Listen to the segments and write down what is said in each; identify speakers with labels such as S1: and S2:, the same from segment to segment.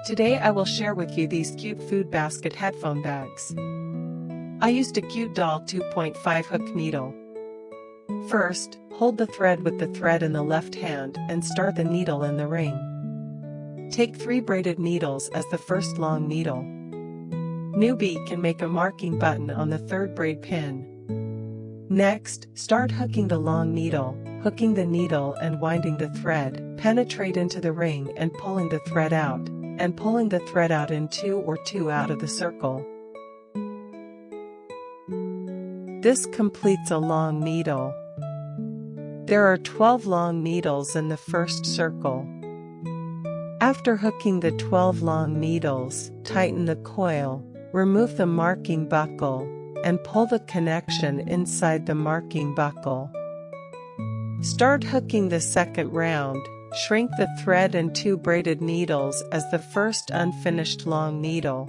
S1: Today I will share with you these cute food basket headphone bags. I used a cute doll 2.5 hook needle. First, hold the thread with the thread in the left hand and start the needle in the ring. Take 3 braided needles as the first long needle. Newbie can make a marking button on the 3rd braid pin. Next, start hooking the long needle, hooking the needle and winding the thread, penetrate into the ring and pulling the thread out, and pulling the thread out in 2 or 2 out of the circle. This completes a long needle. There are 12 long needles in the first circle. After hooking the 12 long needles, tighten the coil, remove the marking buckle, and pull the connection inside the marking buckle. Start hooking the second round, shrink the thread and 2 braided needles as the first unfinished long needle.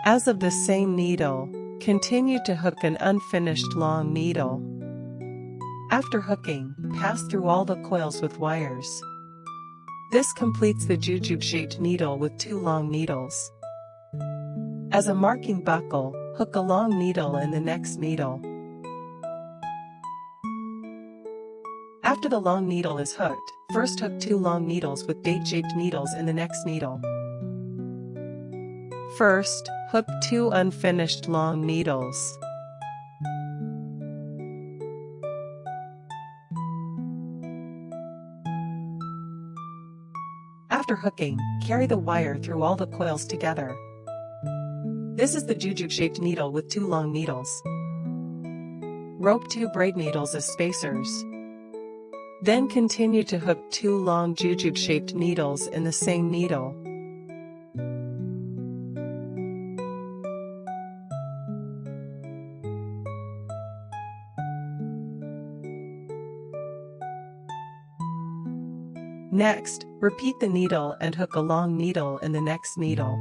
S1: As of the same needle, continue to hook an unfinished long needle. After hooking, pass through all the coils with wires. This completes the jujube-shaped needle with 2 long needles. As a marking buckle, hook a long needle in the next needle. After the long needle is hooked, first hook 2 long needles with date-shaped needles in the next needle. First, hook 2 unfinished long needles. After hooking, carry the wire through all the coils together. This is the jujube-shaped needle with 2 long needles. Rope 2 braid needles as spacers. Then continue to hook 2 long jujube-shaped needles in the same needle. Next, repeat the needle and hook a long needle in the next needle.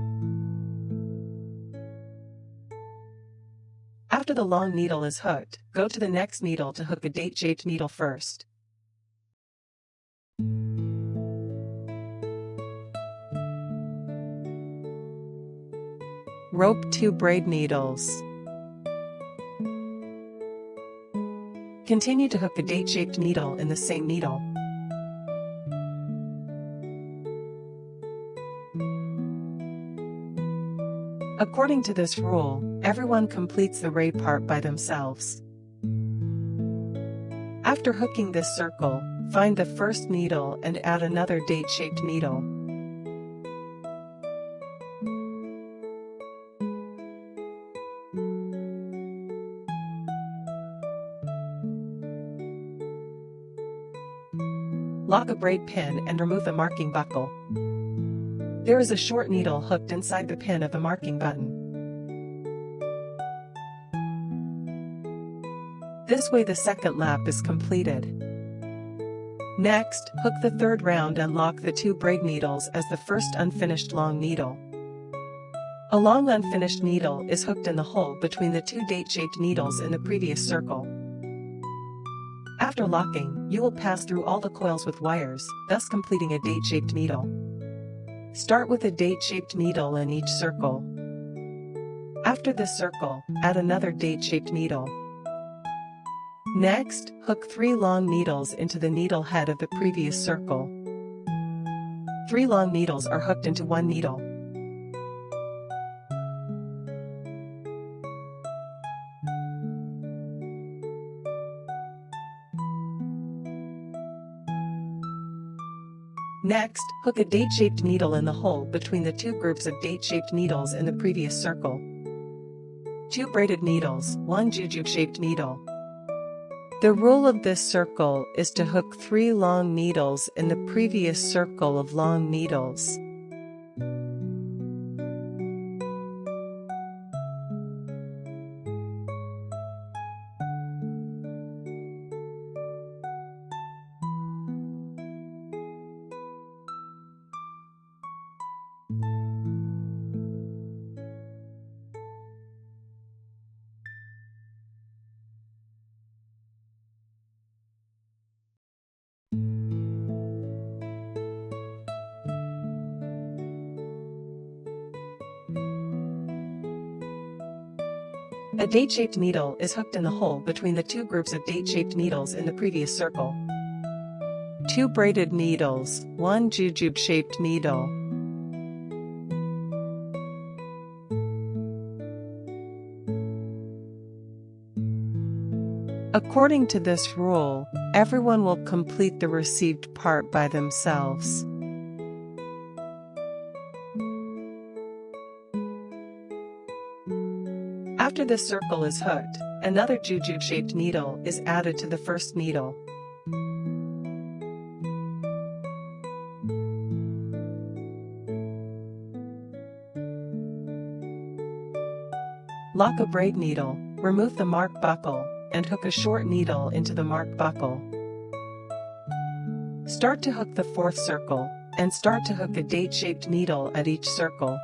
S1: After the long needle is hooked, go to the next needle to hook a date-shaped needle first. Rope 2 braid needles. Continue to hook a date-shaped needle in the same needle. According to this rule, everyone completes the braid part by themselves. After hooking this circle, find the first needle and add another date-shaped needle. Lock a braid pin and remove the marking buckle. There is a short needle hooked inside the pin of the marking button. This way the second lap is completed. Next, hook the 3rd round and lock the 2 braid needles as the first unfinished long needle. A long unfinished needle is hooked in the hole between the 2 date-shaped needles in the previous circle. After locking, you will pass through all the coils with wires, thus completing a date-shaped needle. Start with a date-shaped needle in each circle. After this circle, add another date-shaped needle. Next, hook 3 long needles into the needle head of the previous circle. 3 long needles are hooked into 1 needle. Next, hook a date-shaped needle in the hole between the 2 groups of date-shaped needles in the previous circle. 2 braided needles, 1 jujube-shaped needle. The rule of this circle is to hook 3 long needles in the previous circle of long needles. A date-shaped needle is hooked in the hole between the two groups of date-shaped needles in the previous circle. 2 braided needles, 1 jujube-shaped needle. According to this rule, everyone will complete the received part by themselves. After the circle is hooked, another jujube-shaped needle is added to the first needle. Lock a braid needle, remove the mark buckle, and hook a short needle into the mark buckle. Start to hook the fourth circle, and start to hook a date-shaped needle at each circle.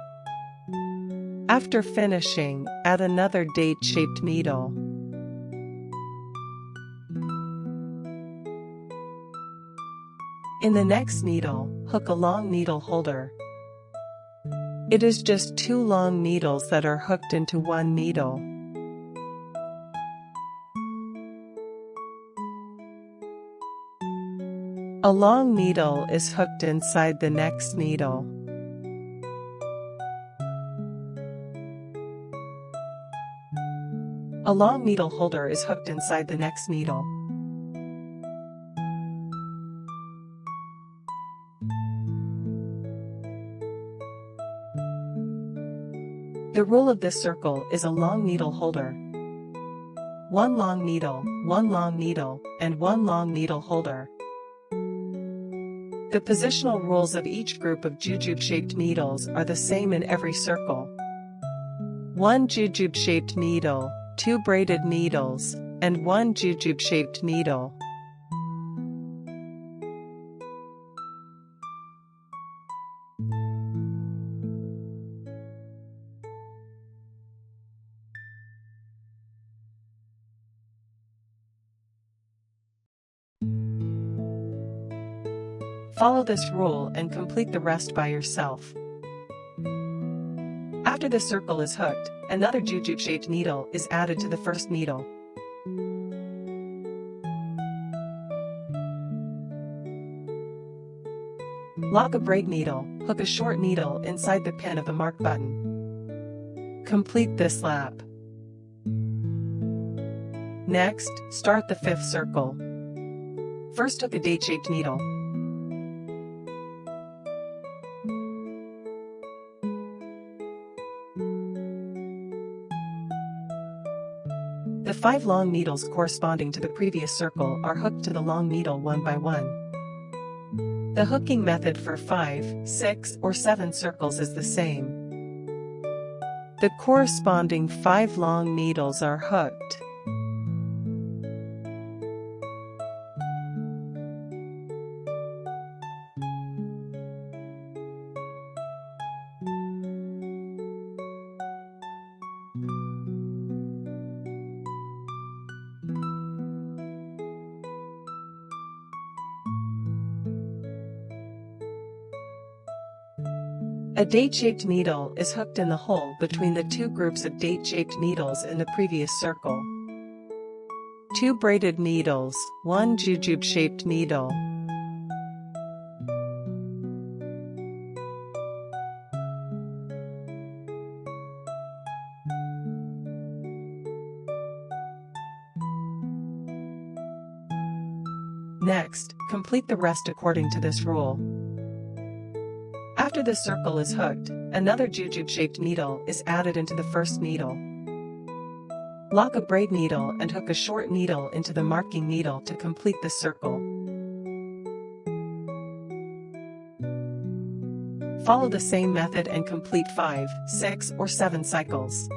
S1: After finishing, add another date-shaped needle. In the next needle, hook a long needle holder. It is just 2 long needles that are hooked into one needle. A long needle is hooked inside the next needle. A long needle holder is hooked inside the next needle. The rule of this circle is a long needle holder. 1 long needle, 1 long needle, and 1 long needle holder. The positional rules of each group of jujube-shaped needles are the same in every circle. 1 jujube-shaped needle, 2 braided needles, and 1 jujube-shaped needle. Follow this rule and complete the rest by yourself. After the circle is hooked, another jujube-shaped needle is added to the first needle. Lock a braid needle, hook a short needle inside the pin of the mark button. Complete this lap. Next, start the 5th circle. First hook a date-shaped needle. The 5 long needles corresponding to the previous circle are hooked to the long needle one by one. The hooking method for 5, 6, or 7 circles is the same. The corresponding 5 long needles are hooked. A date-shaped needle is hooked in the hole between the two groups of date-shaped needles in the previous circle. 2 braided needles, 1 jujube-shaped needle. Next, complete the rest according to this rule. After the circle is hooked, another jujube-shaped needle is added into the first needle. Lock a braid needle and hook a short needle into the marking needle to complete the circle. Follow the same method and complete 5, 6, or 7 cycles.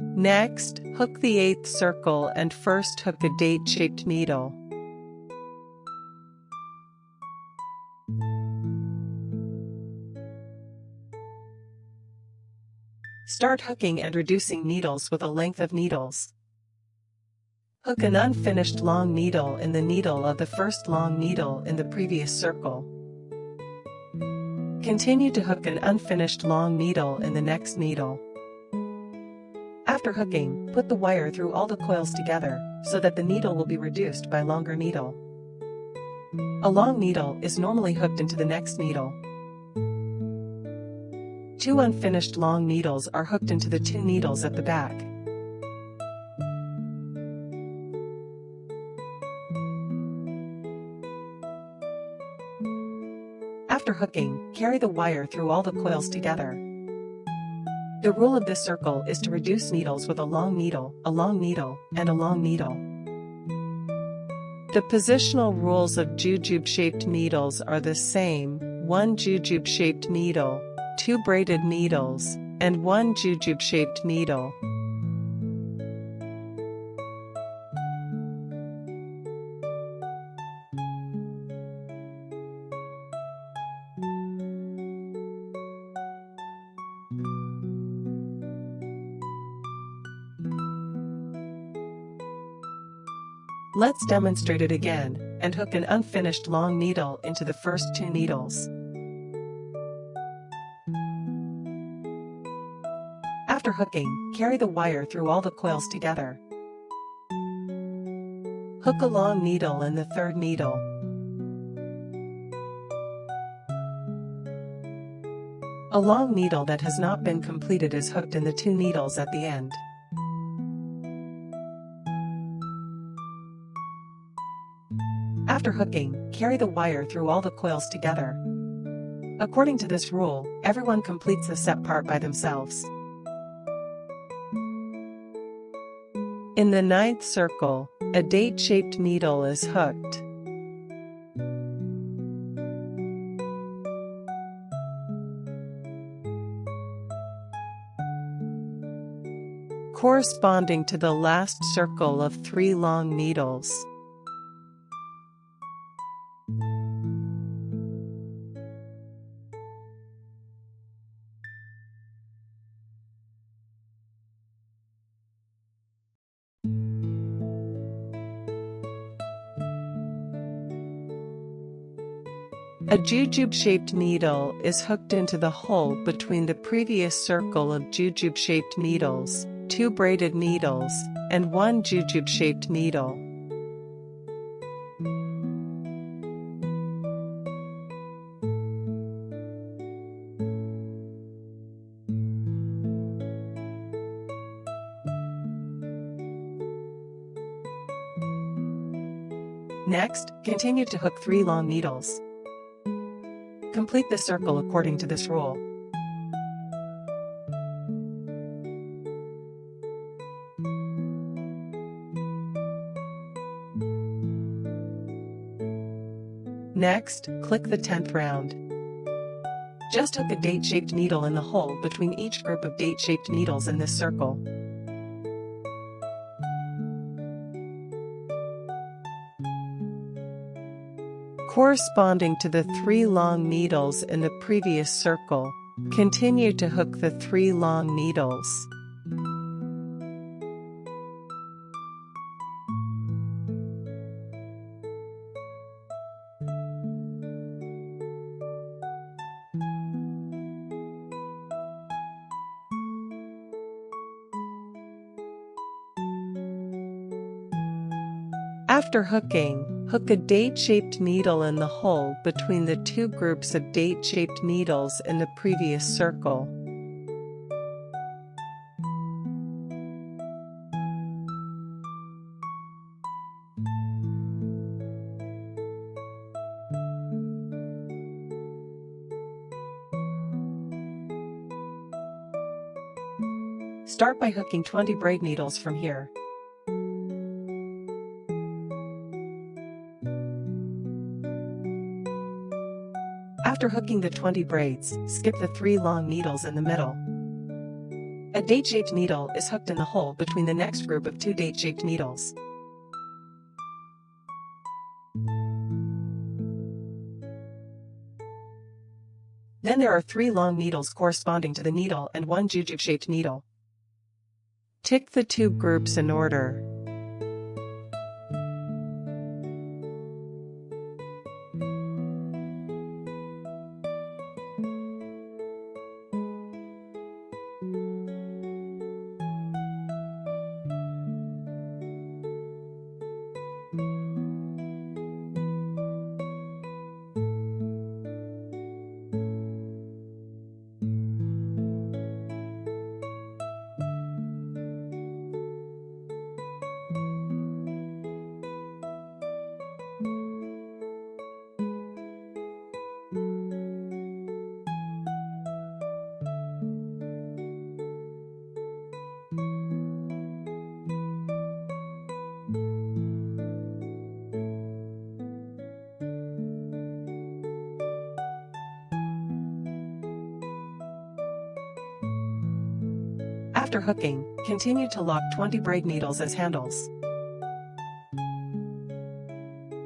S1: Next, hook the 8th circle and first hook a date-shaped needle. Start hooking and reducing needles with a length of needles. Hook an unfinished long needle in the needle of the first long needle in the previous circle. Continue to hook an unfinished long needle in the next needle. After hooking, put the wire through all the coils together, so that the needle will be reduced by longer needle. A long needle is normally hooked into the next needle. 2 unfinished long needles are hooked into the 2 needles at the back. After hooking, carry the wire through all the coils together. The rule of this circle is to reduce needles with a long needle, and a long needle. The positional rules of jujube-shaped needles are the same: 1 jujube-shaped needle, 2 braided needles, and 1 jujube-shaped needle. Let's demonstrate it again, and hook an unfinished long needle into the first 2 needles. After hooking, carry the wire through all the coils together. Hook a long needle in the 3rd needle. A long needle that has not been completed is hooked in the 2 needles at the end. After hooking, carry the wire through all the coils together. According to this rule, everyone completes the set part by themselves. In the 9th circle, a date-shaped needle is hooked. Corresponding to the last circle of 3 long needles. A jujube-shaped needle is hooked into the hole between the previous circle of jujube-shaped needles, 2 braided needles, and 1 jujube-shaped needle. Next, continue to hook 3 long needles. Complete the circle according to this rule. Next, click the 10th round. Just hook a date-shaped needle in the hole between each group of date-shaped needles in this circle. Corresponding to the 3 long needles in the previous circle, continue to hook the 3 long needles. After hooking, hook a date-shaped needle in the hole between the 2 groups of date-shaped needles in the previous circle. Start by hooking 20 braid needles from here. After hooking the 20 braids, skip the 3 long needles in the middle. A date-shaped needle is hooked in the hole between the next group of 2 date-shaped needles. Then there are 3 long needles corresponding to the needle and 1 jujube-shaped needle. Tick the 2 groups in order. After hooking, continue to lock 20 braid needles as handles.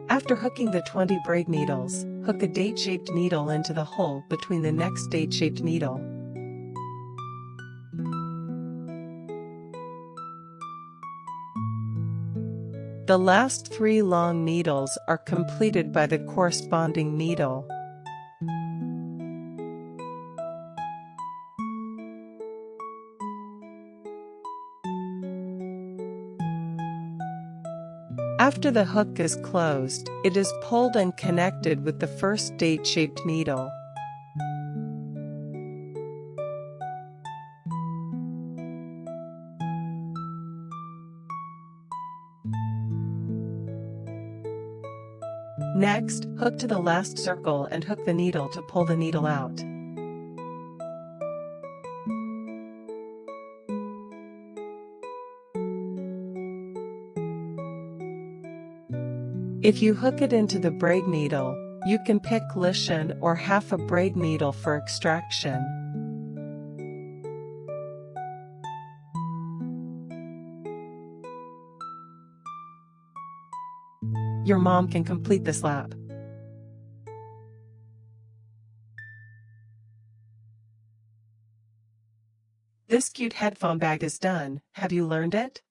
S1: After hooking the 20 braid needles, hook a date-shaped needle into the hole between the next date-shaped needle. The last 3 long needles are completed by the corresponding needle. After the hook is closed, it is pulled and connected with the first date-shaped needle. Next, hook to the last circle and hook the needle to pull the needle out. If you hook it into the braid needle, you can pick lishan or half a braid needle for extraction. Your mom can complete this lap. This cute headphone bag is done. Have you learned it?